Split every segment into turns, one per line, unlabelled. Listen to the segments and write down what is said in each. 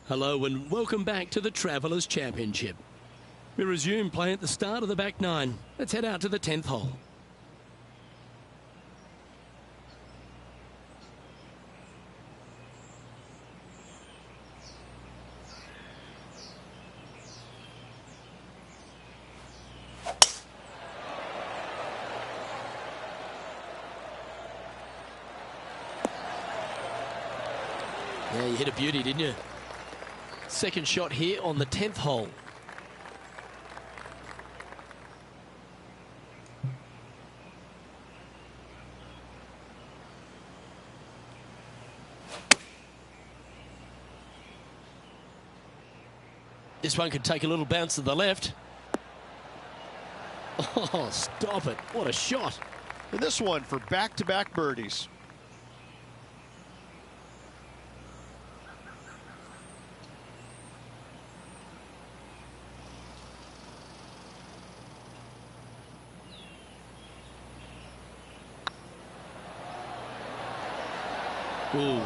Hello and welcome back to the Travellers Championship. We resume play at the start of the back nine. Let's head out to the 10th hole. Yeah, you hit a beauty, didn't you? Second shot here on the 10th hole. This one could take a little bounce to the left. Oh, stop it. What a shot.
And this one for back-to-back birdies.
Ooh.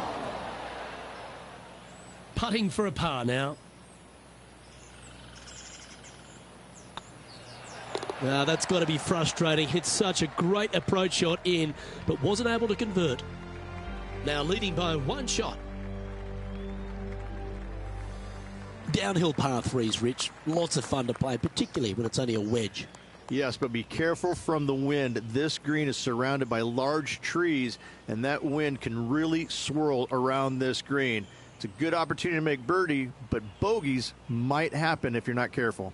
Putting for a par now. Now that's got to be frustrating. Hit such a great approach shot in, but wasn't able to convert. Now leading by one shot. Downhill par threes, Rich. Lots of fun to play, particularly when it's only a wedge.
Yes, but be careful from the wind. This green is surrounded by large trees, and that wind can really swirl around this green. It's a good opportunity to make birdie, but bogeys might happen if you're not careful.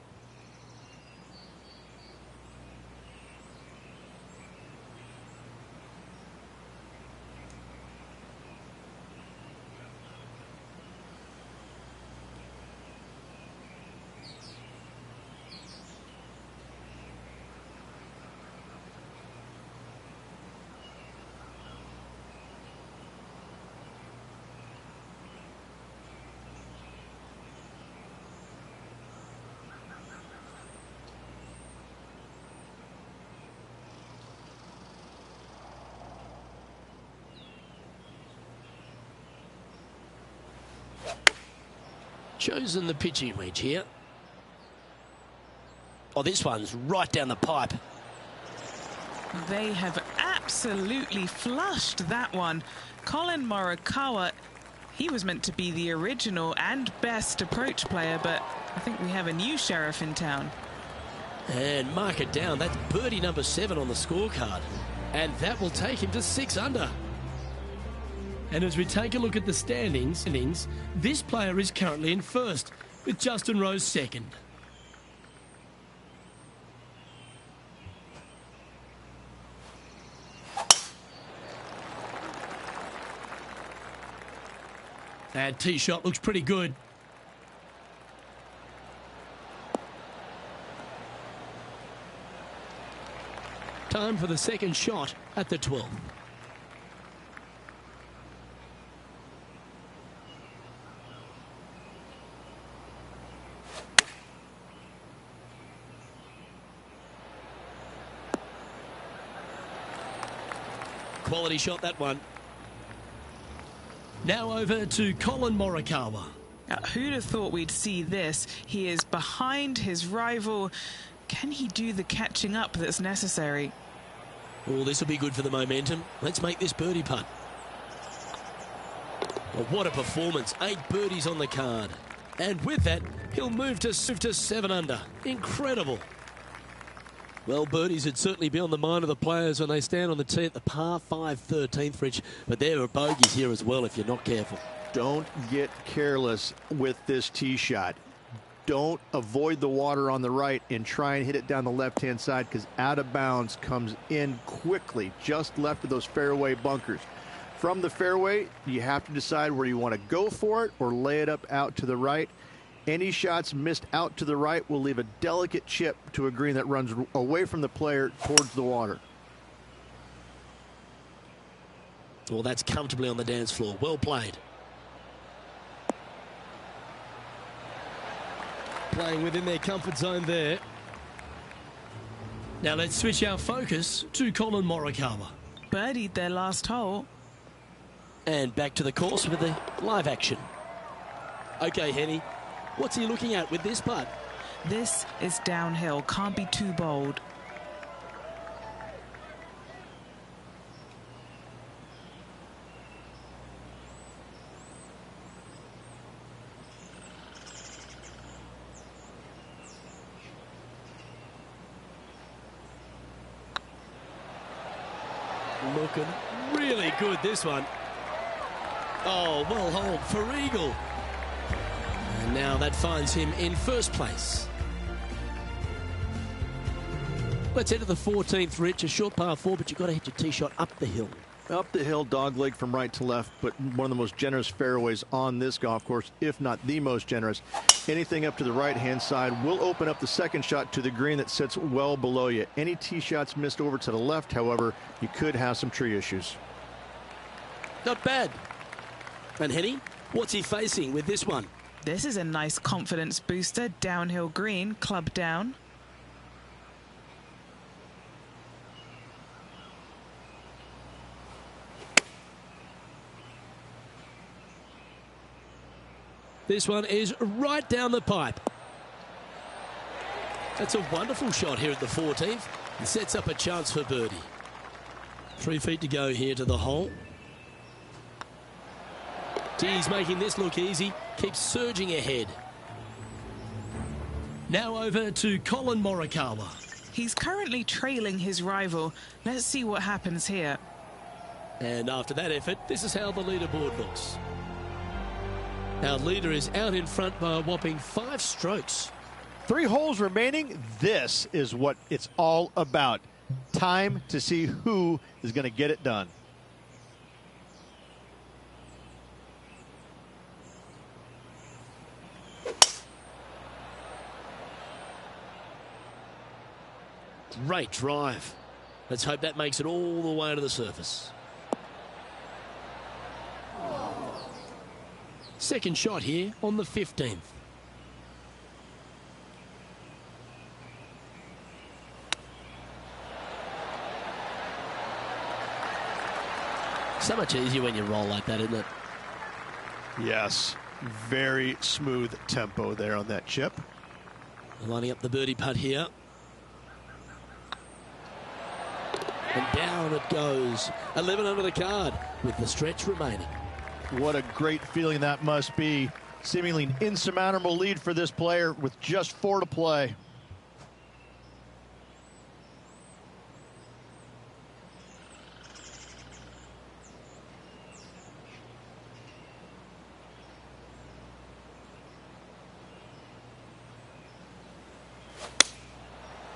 Chosen the pitching wedge here. Oh, this one's right down the pipe.
They have absolutely flushed that one. Colin Morikawa, he was meant to be the original and best approach player, but I think we have a new sheriff in town.
And mark it down. That's birdie number 7 on the scorecard. And that will take him to 6 under. And as we take a look at the standings, this player is currently in first, with Justin Rose second. That tee shot looks pretty good. Time for the second shot at the 12th. Quality shot, that one. Now over to Colin Morikawa.
Who'd have thought we'd see this? He is behind his rival. Can he do the catching up that's necessary?
Oh, this will be good for the momentum. Let's make this birdie putt. Well, what a performance. 8 birdies on the card. And with that, he'll move to 7 under. Incredible. Well, birdies would certainly be on the mind of the players when they stand on the tee at the par 5 13th, Rich. But there are bogeys here as well if you're not careful.
Don't get careless with this tee shot. Don't avoid the water on the right and try and hit it down the left-hand side, because out of bounds comes in quickly, just left of those fairway bunkers. From the fairway, you have to decide where you want to go for it or lay it up out to the right. Any shots missed out to the right will leave a delicate chip to a green that runs away from the player towards the water.
Well, that's comfortably on the dance floor. Well played. Playing within their comfort zone there. Now let's switch our focus to Colin Morikawa.
Birdied their last hole.
And back to the course with the live action. Okay, Henny, what's he looking at with this putt?
This is downhill, can't be too bold.
Looking really good, this one. Oh, well holed for eagle. And now that finds him in first place. Let's head to the 14th, Rich. A short par 4, but you've got to hit your tee shot up the hill.
Up the hill, dogleg from right to left, but one of the most generous fairways on this golf course, if not the most generous. Anything up to the right-hand side will open up the second shot to the green that sits well below you. Any tee shots missed over to the left, however, you could have some tree issues.
Not bad. And Henny, what's he facing with this one?
This is a nice confidence booster. Downhill green, club down.
This one is right down the pipe. That's a wonderful shot here at the 14th. It sets up a chance for birdie. 3 feet to go here to the hole. He's making this look easy. Keeps surging ahead. Now over to Colin Morikawa.
He's currently trailing his rival. Let's see what happens here.
And after that effort, this is how the leaderboard looks. Our leader is out in front by a whopping 5 strokes.
3 holes remaining. This is what it's all about. Time to see who is going to get it done.
Great drive. Let's hope that makes it all the way to the surface. Second shot here on the 15th. So much easier when you roll like that, isn't it?
Yes, very smooth tempo there on that chip.
Lining up the birdie putt here. And down it goes. 11 under the card with the stretch remaining.
What a great feeling that must be. Seemingly an insurmountable lead for this player with just 4 to play.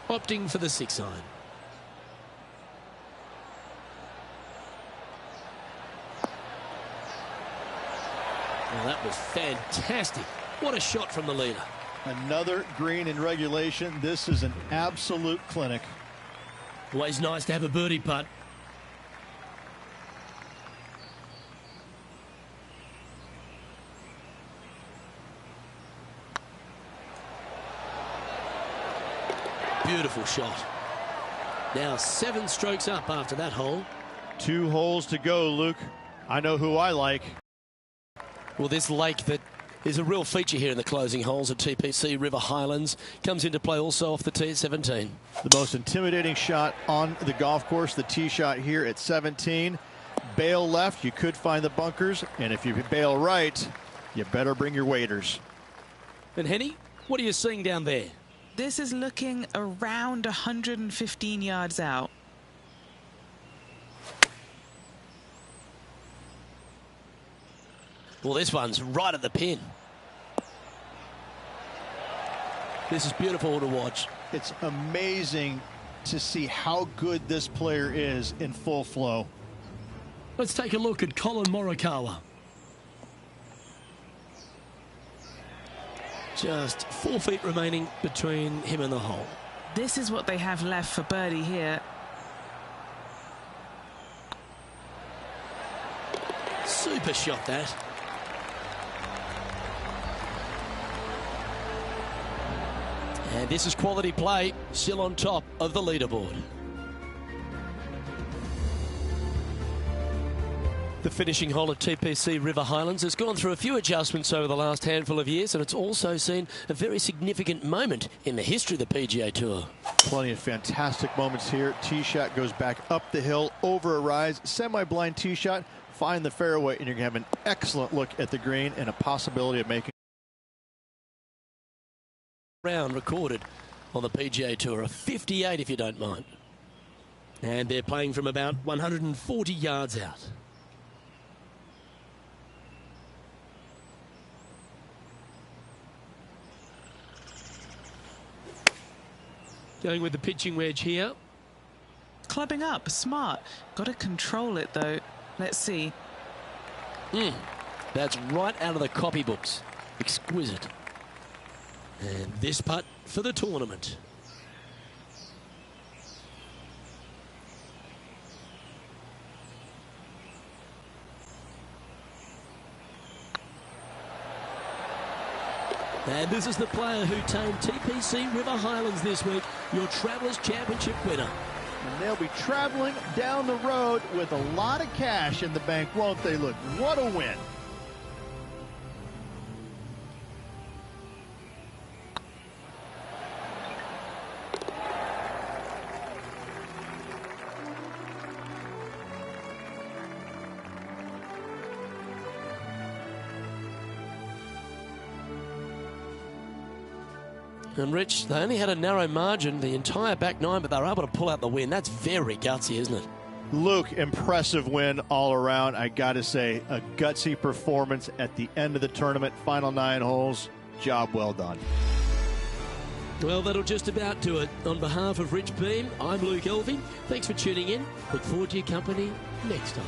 Opting for the 6 iron. Well, that was fantastic. What a shot from the leader.
Another green in regulation. This is an absolute clinic.
Always nice to have a birdie putt. Beautiful shot. Now 7 strokes up after that hole.
2 holes to go, Luke. I know who I like.
Well, this lake that is a real feature here in the closing holes at TPC River Highlands comes into play also off the tee at 17.
The most intimidating shot on the golf course, the tee shot here at 17. Bail left, you could find the bunkers, and if you bail right, you better bring your waders.
And Henny, what are you seeing down there?
This is looking around 115 yards out.
Well, this one's right at the pin. This is beautiful to watch.
It's amazing to see how good this player is in full flow.
Let's take a look at Colin Morikawa. Just 4 feet remaining between him and the hole.
This is what they have left for birdie here.
Super shot, that. And this is quality play, still on top of the leaderboard. The finishing hole at TPC River Highlands has gone through a few adjustments over the last handful of years, and it's also seen a very significant moment in the history of the PGA Tour.
Plenty of fantastic moments here. Tee shot goes back up the hill, over a rise, semi-blind tee shot, find the fairway, and you're going to have an excellent look at the green and a possibility of making
Round recorded on the PGA Tour, a 58 if you don't mind. And they're playing from about 140 yards out. Going with the pitching wedge here.
Clubbing up, smart. Got to control it though. Let's see.
That's right out of the copybooks. Exquisite. And this putt for the tournament. And this is the player who tamed TPC River Highlands this week, your Travellers Championship winner.
And they'll be traveling down the road with a lot of cash in the bank, won't they? Look, what a win.
And Rich, they only had a narrow margin the entire back nine, but they were able to pull out the win. That's very gutsy, isn't it?
Luke, impressive win all around. I got to say, a gutsy performance at the end of the tournament. Final 9 holes. Job well done.
Well, that'll just about do it. On behalf of Rich Beam, I'm Luke Elvey. Thanks for tuning in. Look forward to your company next time.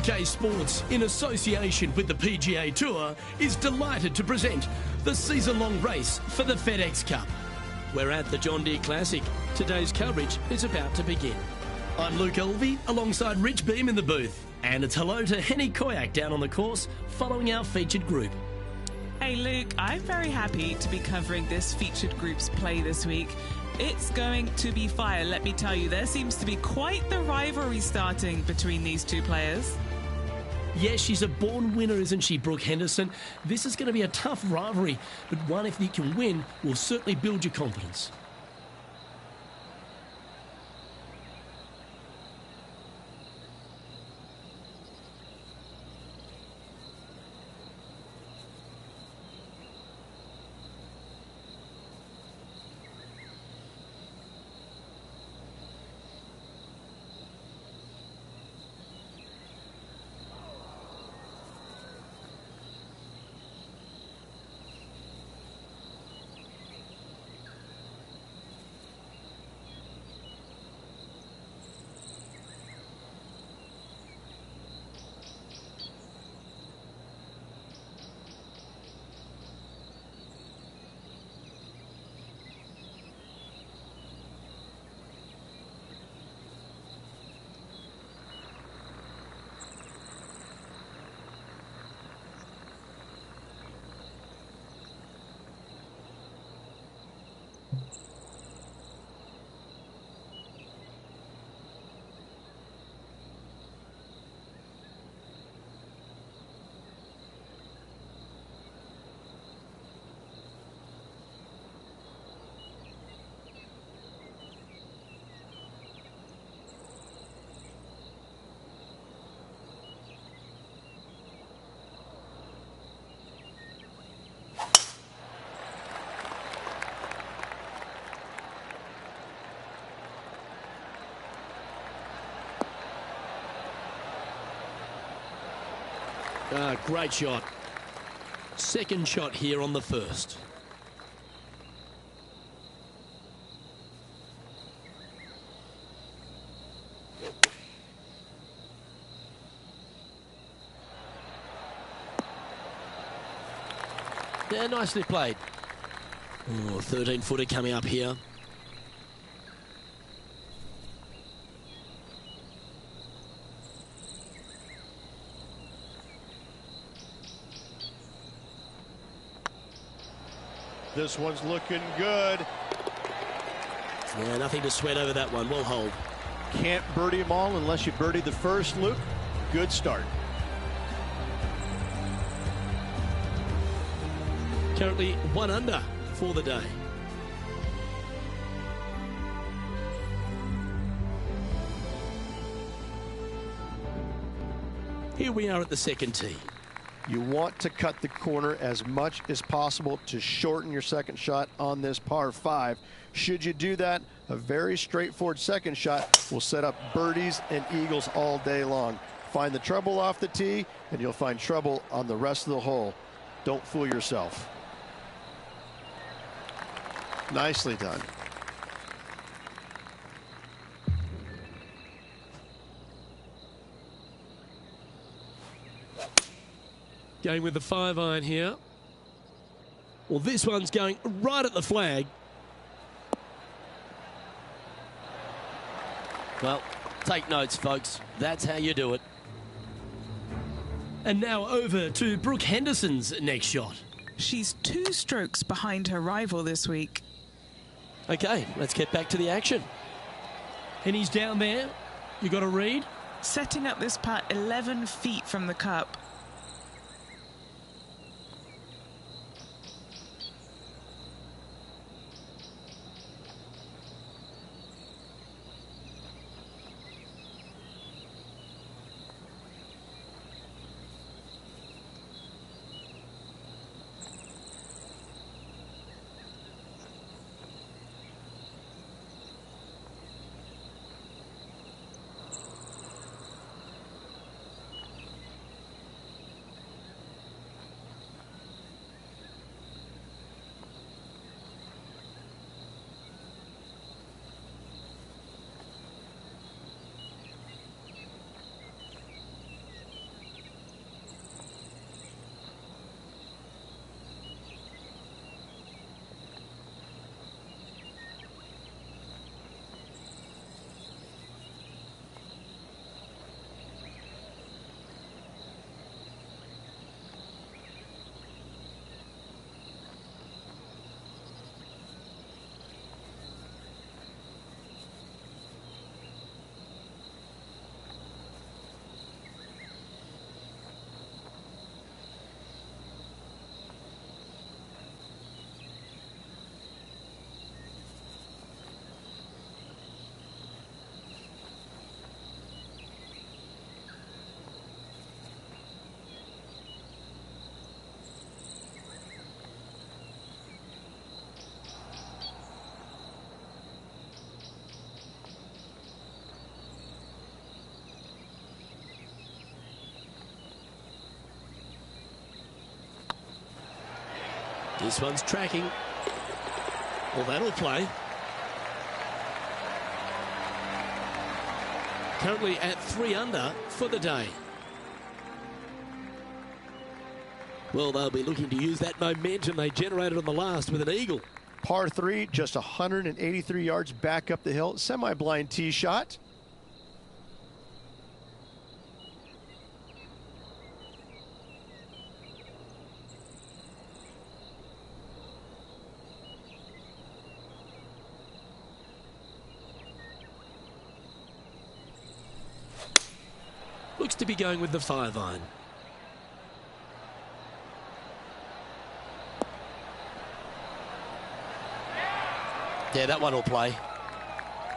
UK Sports, in association with the PGA Tour, is delighted to present the season-long race for the FedEx Cup. We're at the John Deere Classic. Today's coverage is about to begin. I'm Luke Elvey, alongside Rich Beam in the booth. And it's hello to Henny Koyak down on the course, following our featured group.
Hey Luke, I'm very happy to be covering this featured group's play this week. It's going to be fire, let me tell you. There seems to be quite the rivalry starting between these two players.
Yes, she's a born winner, isn't she, Brooke Henderson? This is going to be a tough rivalry, but one, if you can win, will certainly build your confidence. Great shot. Second shot here on the first. Yeah, nicely played. Oh, 13-footer coming up here.
This one's looking good.
Yeah, nothing to sweat over that one. Well hold.
Can't birdie them all unless you birdie the first, Luke. Good start.
Currently 1 under for the day. Here we are at the second tee.
You want to cut the corner as much as possible to shorten your second shot on this par 5. Should you do that, a very straightforward second shot will set up birdies and eagles all day long. Find the trouble off the tee, and you'll find trouble on the rest of the hole. Don't fool yourself. Nicely done.
Going with the 5-iron here. Well, this one's going right at the flag. Well, take notes, folks. That's how you do it. And now over to Brooke Henderson's next shot.
She's 2 strokes behind her rival this week.
Okay, let's get back to the action. And he's down there. You got to read.
Setting up this putt 11 feet from the cup.
This one's tracking. Well, that'll play. Currently at 3 under for the day. Well, they'll be looking to use that momentum they generated on the last with an eagle.
Par 3, just 183 yards back up the hill. Semi-blind tee shot.
Looks to be going with the 5-iron. Yeah, that one will play.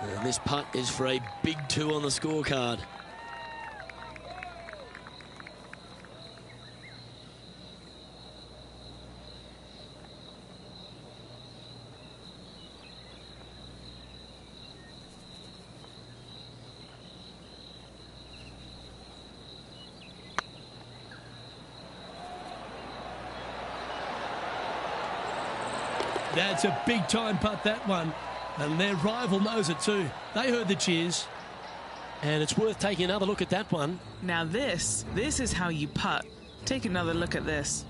And this putt is for a big 2 on the scorecard. That's a big-time putt, that one. And their rival knows it too. They heard the cheers. And it's worth taking another look at that one.
Now this is how you putt. Take another look at this.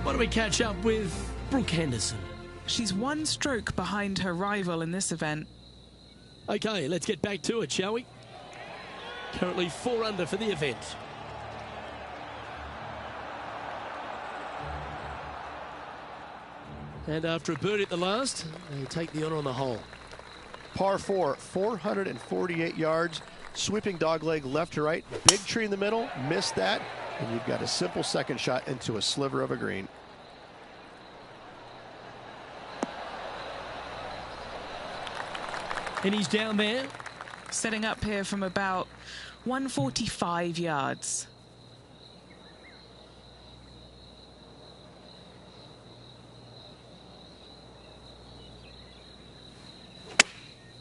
What do we catch up with Brooke Henderson?
She's 1 stroke behind her rival in this event.
Okay, let's get back to it, shall we? Currently 4 under for the event. And after a birdie at the last, they take the honour on the hole.
Par 4, 448 yards. Sweeping dogleg left to right. Big tree in the middle. Missed that. And you've got a simple second shot into a sliver of a green.
And he's down there.
Setting up here from about 145 yards.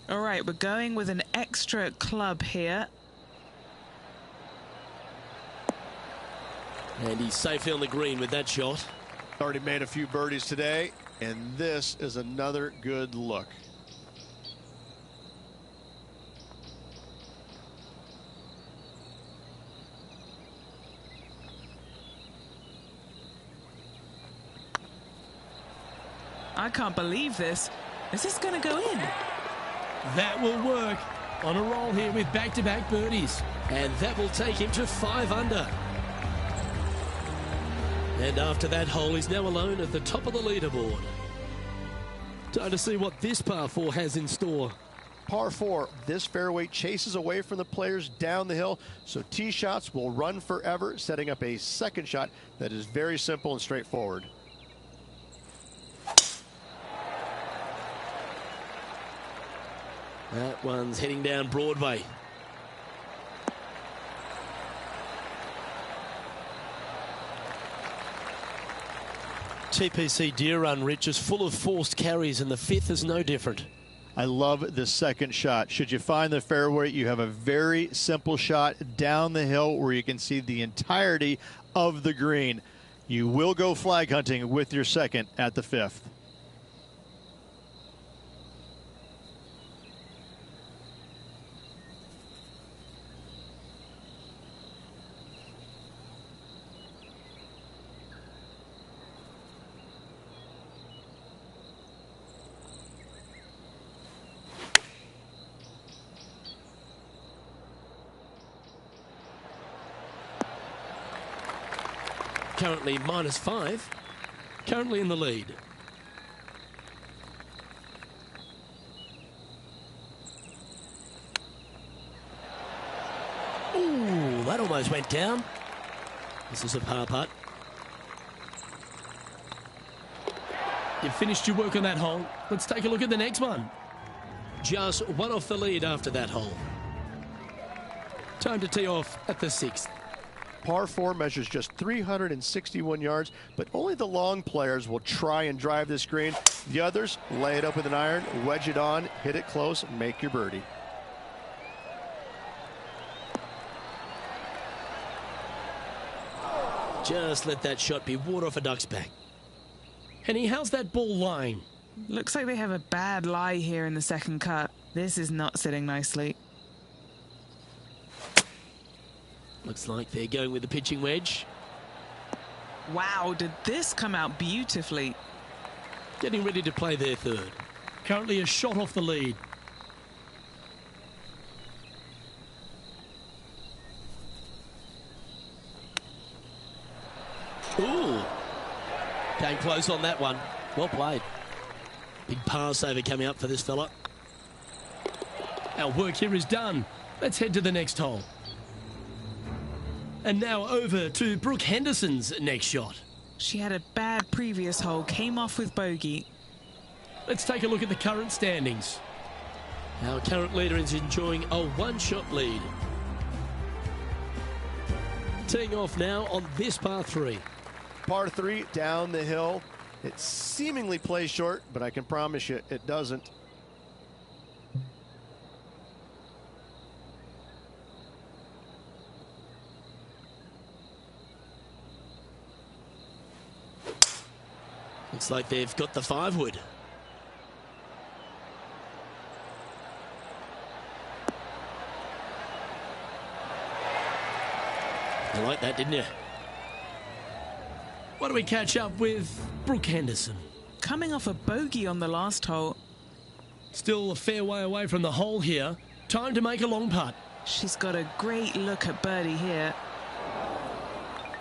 All right, we're going with an extra club here.
And he's safely on the green with that shot.
Already made a few birdies today, and this is another good look.
I can't believe this. Is this going to go in?
That will work. On a roll here with back-to-back birdies. And that will take him to 5 under. And after that hole, he's now alone at the top of the leaderboard. Time to see what this par 4 has in store.
Par 4, this fairway chases away from the players down the hill, so tee shots will run forever, setting up a second shot that is very simple and straightforward.
That one's heading down Broadway. TPC Deer Run, Rich, is full of forced carries, and the 5th is no different.
I love the second shot. Should you find the fairway, you have a very simple shot down the hill where you can see the entirety of the green. You will go flag hunting with your second at the 5th.
Currently -5. Currently in the lead. Ooh, that almost went down. This is a par putt. You've finished your work on that hole. Let's take a look at the next one. Just 1 off the lead after that hole. Time to tee off at the 6th.
Par 4 measures just 361 yards, but only the long players will try and drive this green. The others lay it up with an iron, wedge it on, hit it close, make your birdie.
Just let that shot be water off a duck's back. Henny, how's that ball lying?
Looks like they have a bad lie here in the second cut. This is not sitting nicely.
Looks like they're going with the pitching wedge.
Wow, did this come out beautifully?
Getting ready to play their third. Currently a shot off the lead. Ooh. Came close on that one. Well played. Big par saver coming up for this fella. Our work here is done. Let's head to the next hole. And now over to Brooke Henderson's next shot.
She had a bad previous hole, came off with bogey.
Let's take a look at the current standings. Our current leader is enjoying a one-shot lead. Teeing off now on this par 3.
Par 3 down the hill. It seemingly plays short, but I can promise you it doesn't.
Looks like they've got the 5-wood. You like that, didn't you? Why don't we catch up with Brooke Henderson?
Coming off a bogey on the last hole.
Still a fair way away from the hole here. Time to make a long putt.
She's got a great look at birdie here.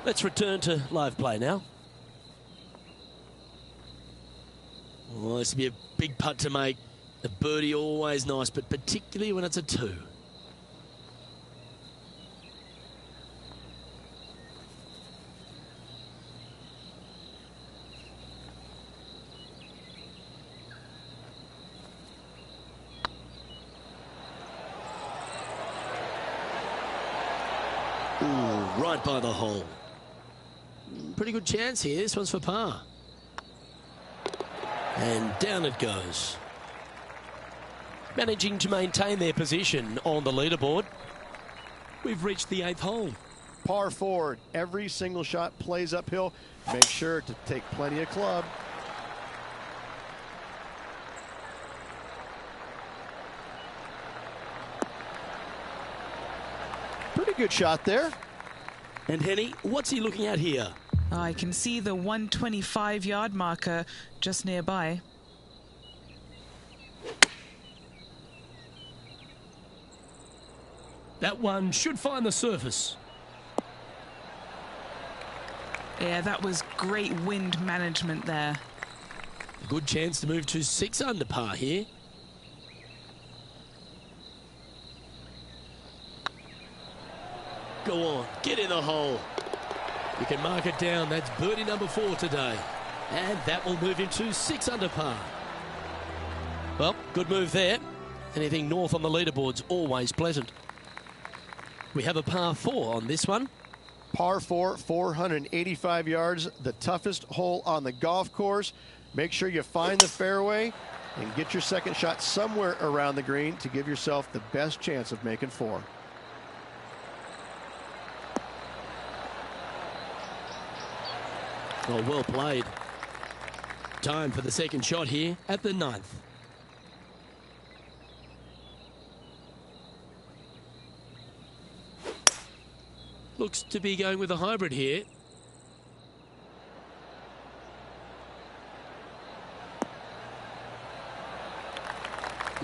Let's return to live play now. Well, this will be a big putt to make. A birdie always nice, but particularly when it's a 2. Ooh, right by the hole. Pretty good chance here. This one's for par. And down it goes. Managing to maintain their position on the leaderboard. We've reached the 8th hole.
Par 4, every single shot plays uphill. Make sure to take plenty of club. Pretty good shot there.
And Henny, what's he looking at here?
I can see the 125-yard marker just nearby.
That one should find the surface.
Yeah, that was great wind management there.
A good chance to move to 6 under par here. Go on, get in the hole. You can mark it down. That's birdie number 4 today. And that will move him to 6 under par. Well, good move there. Anything north on the leaderboard's always pleasant. We have a par 4 on this one.
Par 4, 485 yards, the toughest hole on the golf course. Make sure you find the fairway and get your second shot somewhere around the green to give yourself the best chance of making 4.
Oh, well played. Time for the second shot here at the 9th. Looks to be going with a hybrid here.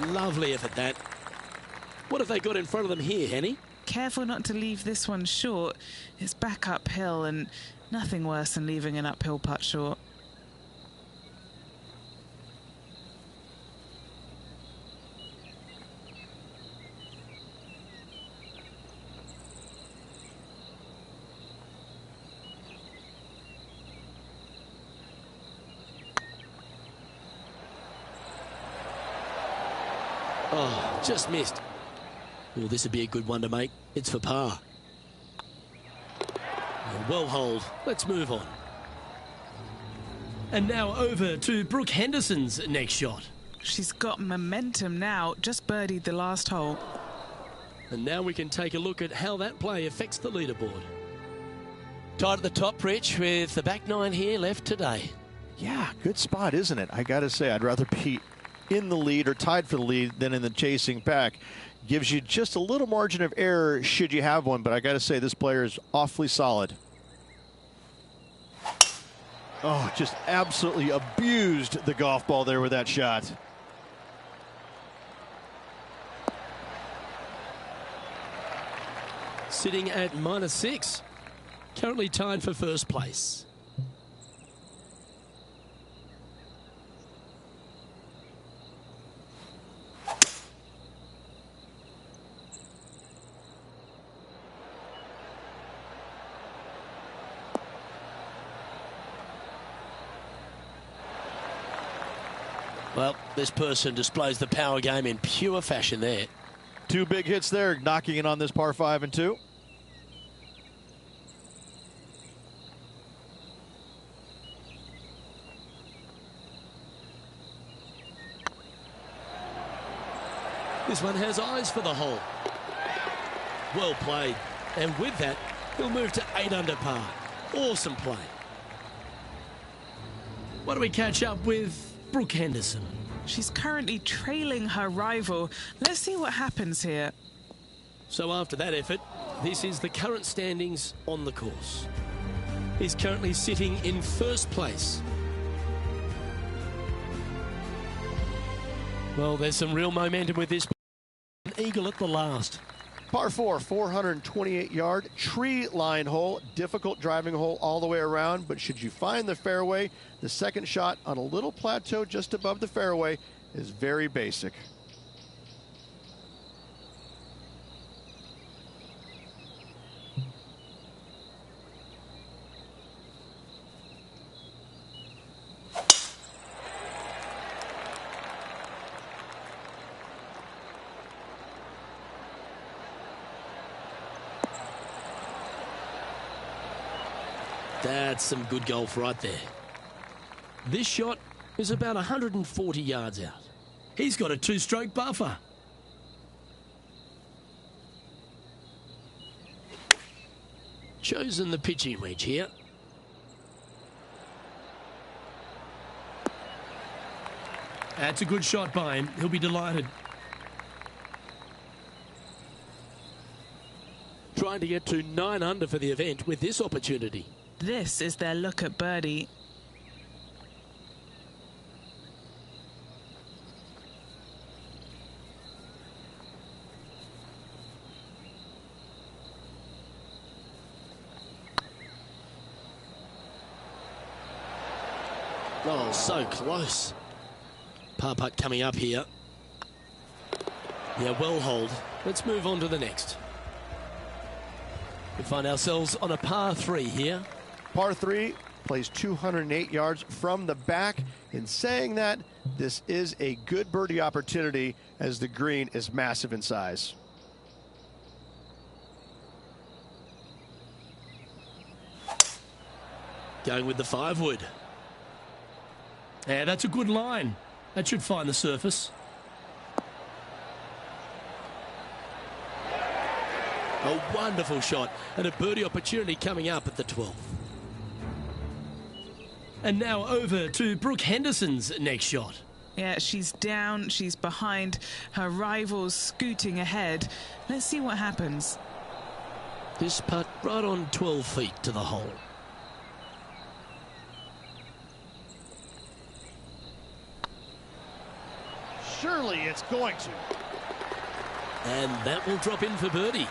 Lovely effort, that. What have they got in front of them here, Henny?
Careful not to leave this one short. It's back uphill and nothing worse than leaving an uphill putt short.
Oh, just missed. Well, this would be a good one to make. It's for par. Well hold. Let's move on. And now over to Brooke Henderson's next shot.
She's got momentum now, just birdied the last hole.
And now we can take a look at how that play affects the leaderboard. Tied at the top, Rich, with the back nine here left today.
Yeah, good spot, isn't it? I got to say, I'd rather be in the lead or tied for the lead than in the chasing pack. Gives you just a little margin of error should you have one, but I got to say, this player is awfully solid. Oh, just absolutely abused the golf ball there with that shot.
Sitting at -6. Currently tied for first place. Well, this person displays the power game in pure fashion there.
Two big hits there, knocking it on this par 5 and 2.
This one has eyes for the hole. Well played. And with that, he'll move to 8 under par. Awesome play. Why don't we catch up with Brooke Henderson?
She's currently trailing her rival. Let's see what happens here.
So after that effort, this is the current standings on the course. He's currently sitting in first place. Well, there's some real momentum with this. An eagle at the last.
Par 4, 428-yard, tree-lined hole, difficult driving hole all the way around, but should you find the fairway, the second shot on a little plateau just above the fairway is very basic.
That's some good golf right there. This shot is about 140 yards out. He's got a 2-stroke buffer. Chosen the pitching wedge here. That's a good shot by him. He'll be delighted. Trying to get to 9 under for the event with this opportunity.
This is their look at birdie.
Oh, so close. Par putt coming up here. Yeah, well hold. Let's move on to the next. We find ourselves on a par 3 here.
Par 3 plays 208 yards from the back. In saying that, this is a good birdie opportunity as the green is massive in size.
Going with the 5-wood. Yeah, that's a good line. That should find the surface. A wonderful shot and a birdie opportunity coming up at the 12th. And now over to Brooke Henderson's next shot.
Yeah, she's down, she's behind, her rival's scooting ahead. Let's see what happens.
This putt right on 12 feet to the hole.
Surely it's going to.
And that will drop in for birdie.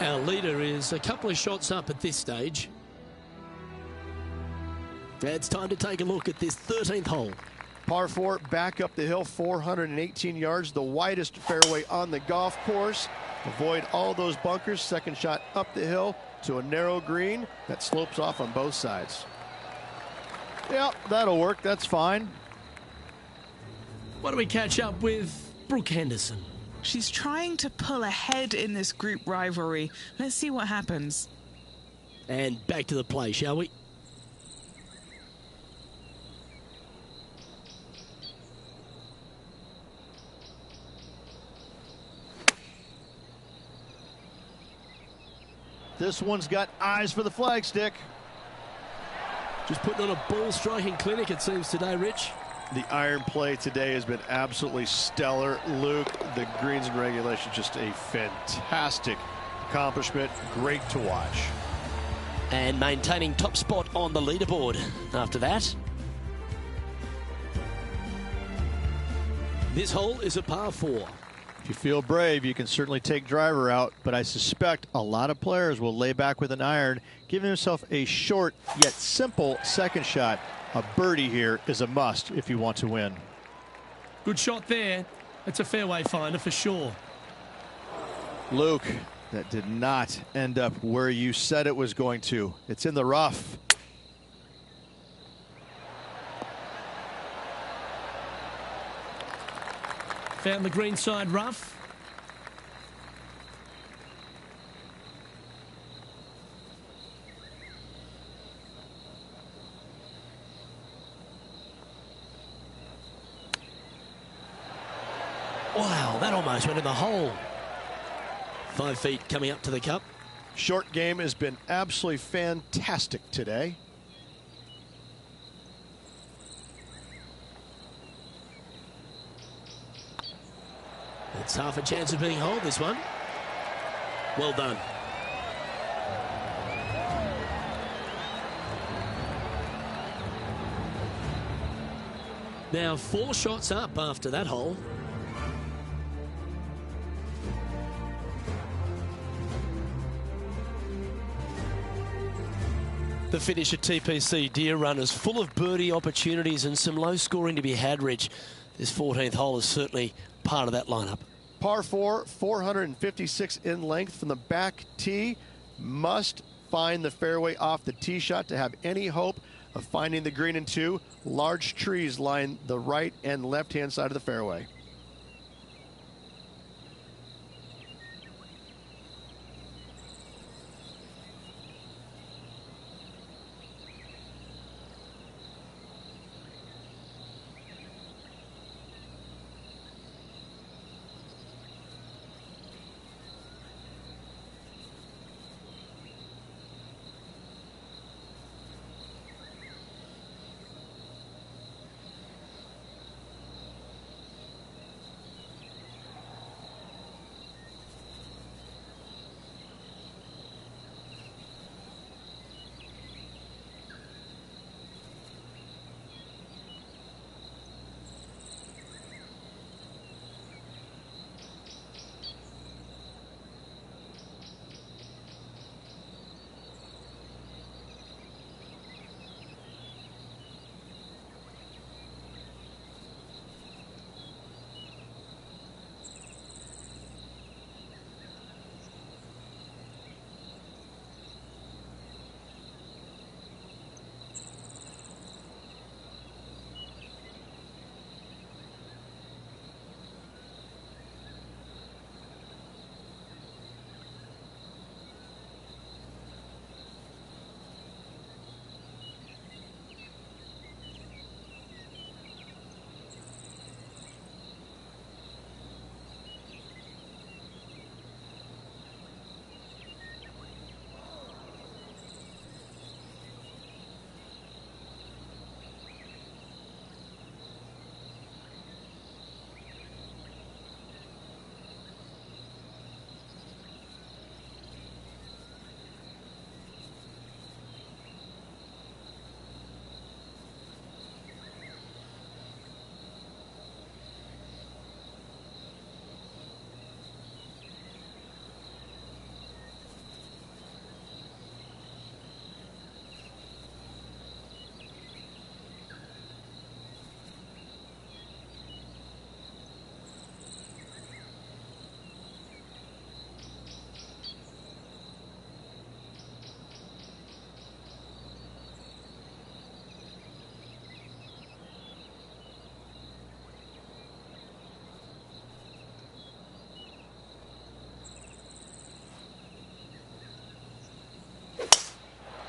Our leader is a couple of shots up at this stage. It's time to take a look at this 13th hole.
Par 4, back up the hill, 418 yards, the widest fairway on the golf course. Avoid all those bunkers. Second shot up the hill to a narrow green that slopes off on both sides. Yeah, that'll work. That's fine.
Why don't we catch up with Brooke Henderson?
She's trying to pull ahead in this group rivalry. Let's see what happens.
And back to the play, shall we?
This one's got eyes for the flagstick.
Just putting on a ball striking clinic, it seems, today, Rich.
The iron play today has been absolutely stellar. Luke, the greens and regulation, just a fantastic accomplishment. Great to watch.
And maintaining top spot on the leaderboard after that. This hole is a par 4.
If you feel brave, you can certainly take driver out, but I suspect a lot of players will lay back with an iron, giving himself a short yet simple second shot. A birdie here is a must if you want to win.
Good shot there. It's a fairway finder for sure.
Luke, that did not end up where you said it was going to. It's in the rough.
Found the green side rough.
Wow, that almost went in the hole. 5 feet coming up to the cup.
Short game has been absolutely fantastic today.
It's half a chance of being holed, this one. Well done. Now 4 shots up after that hole. The finish at TPC Deer Run is full of birdie opportunities and some low scoring to be had, Rich. This 14th hole is certainly part of that lineup.
Par 4, 456 in length from the back tee. Must find the fairway off the tee shot to have any hope of finding the green in 2. Large trees line the right and left-hand side of the fairway.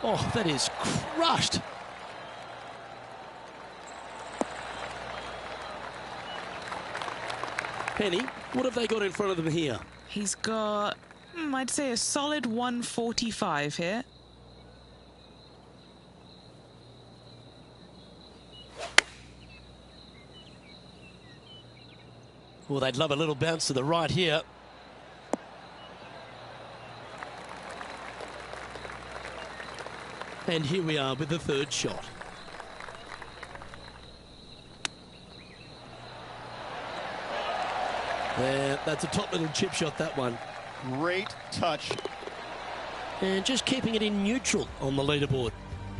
Oh, that is crushed. Penny, what have they got in front of them here?
He's got, I'd say, a solid 145 here.
Well, they'd love a little bounce to the right here. And here we are with the third shot. There, that's a top little chip shot, that one.
Great touch.
And just keeping it in neutral on the leaderboard.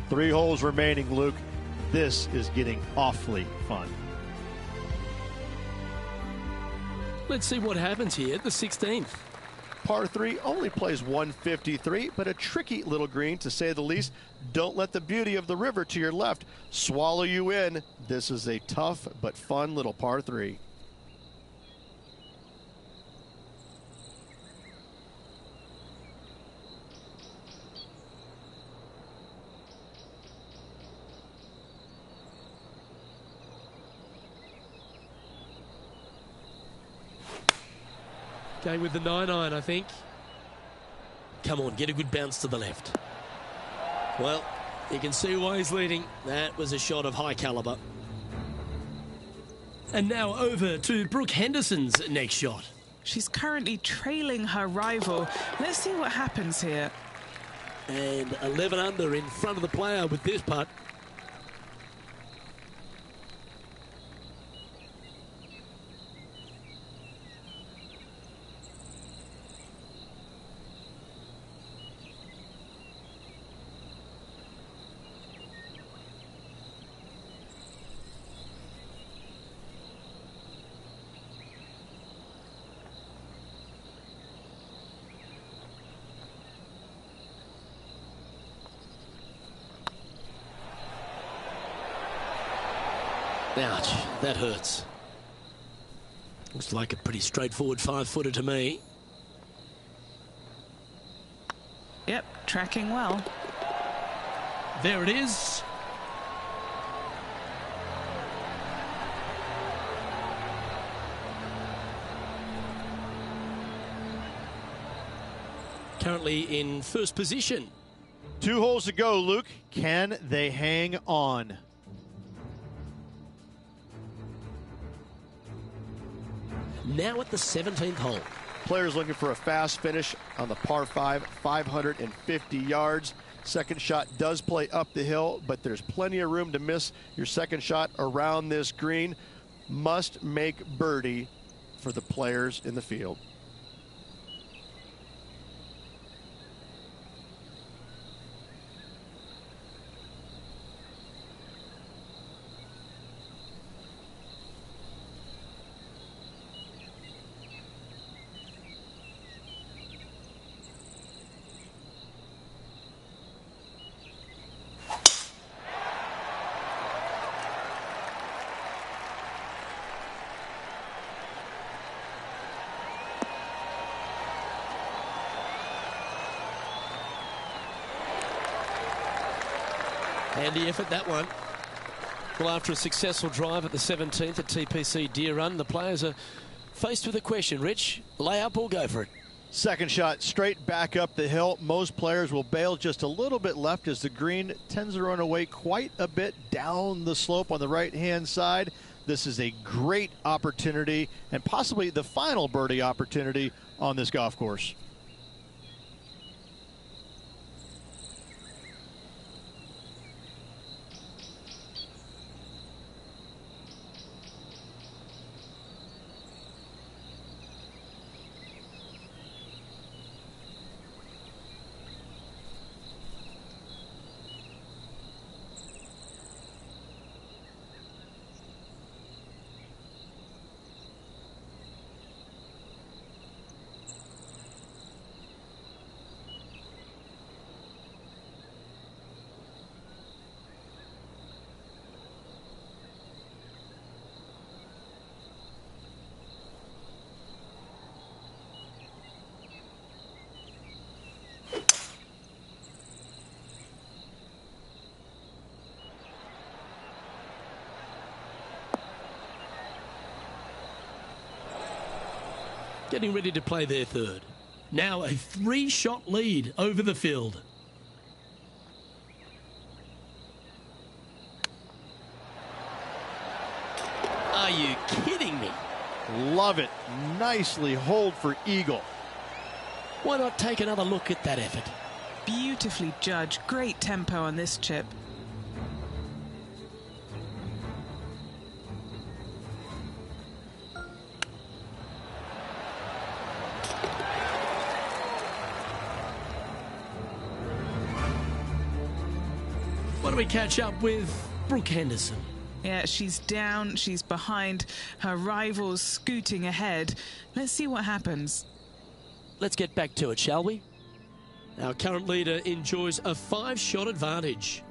3 holes remaining, Luke. This is getting awfully fun.
Let's see what happens here at the 16th.
Par 3 only plays 153, but a tricky little green, to say the least. Don't let the beauty of the river to your left swallow you in. This is a tough but fun little par 3.
Going with the 9-iron, I think. Come on, get a good bounce to the left. Well, you can see why he's leading. That was a shot of high caliber. And now over to Brooke Henderson's next shot.
She's currently trailing her rival. Let's see what happens here.
And 11 under in front of the player with this putt. Ouch, that hurts. Looks like a pretty straightforward 5-footer to me.
Yep, tracking well.
There it is.
Currently in first position.
2 holes to go, Luke. Can they hang on?
Now at the 17th hole.
Players looking for a fast finish on the par 5, 550 yards. Second shot does play up the hill, but there's plenty of room to miss your second shot around this green. Must make birdie for the players in the field.
Handy effort, that one. Well, after a successful drive at the 17th at TPC Deer Run, the players are faced with a question. Rich, lay up or go for it?
Second shot straight back up the hill. Most players will bail just a little bit left as the green tends to run away quite a bit down the slope on the right-hand side. This is a great opportunity and possibly the final birdie opportunity on this golf course.
getting ready to play their third. Now a 3-shot lead over the field. Are you kidding me?
Love it. Nicely hold for eagle.
Why not take another look at that effort?
Beautifully judged. Great tempo on this chip.
Why don't we catch up with Brooke Henderson?
Yeah, she's down, she's behind, her rivals scooting ahead. Let's see what happens.
Let's get back to it, shall we? Our current leader enjoys a 5-shot advantage.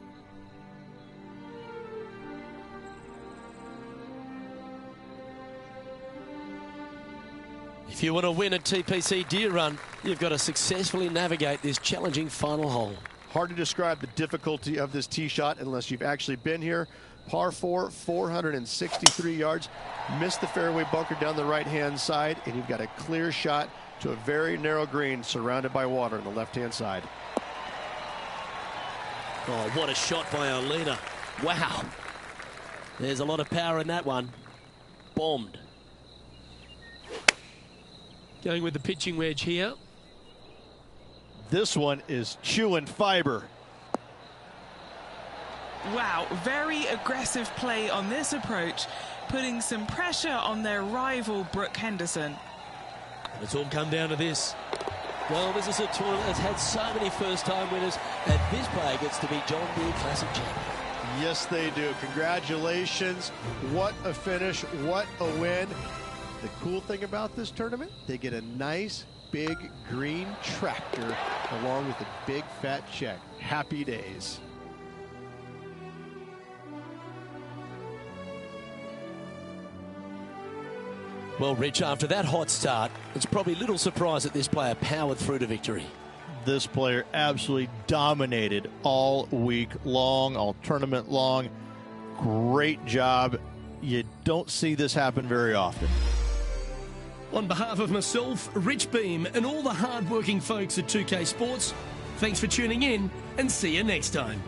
If you want to win a TPC Deer Run, you've got to successfully navigate this challenging final hole.
Hard to describe the difficulty of this tee shot unless you've actually been here. Par 4, 463 yards. Missed the fairway bunker down the right-hand side, and you've got a clear shot to a very narrow green surrounded by water on the left-hand side.
Oh, what a shot by our leader. Wow. There's a lot of power in that one. Bombed. Going with the pitching wedge here.
This one is chewing fiber.
Wow, very aggressive play on this approach, putting some pressure on their rival, Brooke Henderson.
It's all come down to this. Well, this is a tournament that's had so many first-time winners, and this player gets to be John Deere Classic champion.
Yes, they do. Congratulations. What a finish. What a win. The cool thing about this tournament, they get a nice, big green tractor along with a big, fat check. Happy days.
Well, Rich, after that hot start, it's probably little surprise that this player powered through to victory.
This player absolutely dominated all week long, all tournament long. Great job. You don't see this happen very often.
On behalf of myself, Rich Beam, and all the hard-working folks at 2K Sports, thanks for tuning in, and see you next time.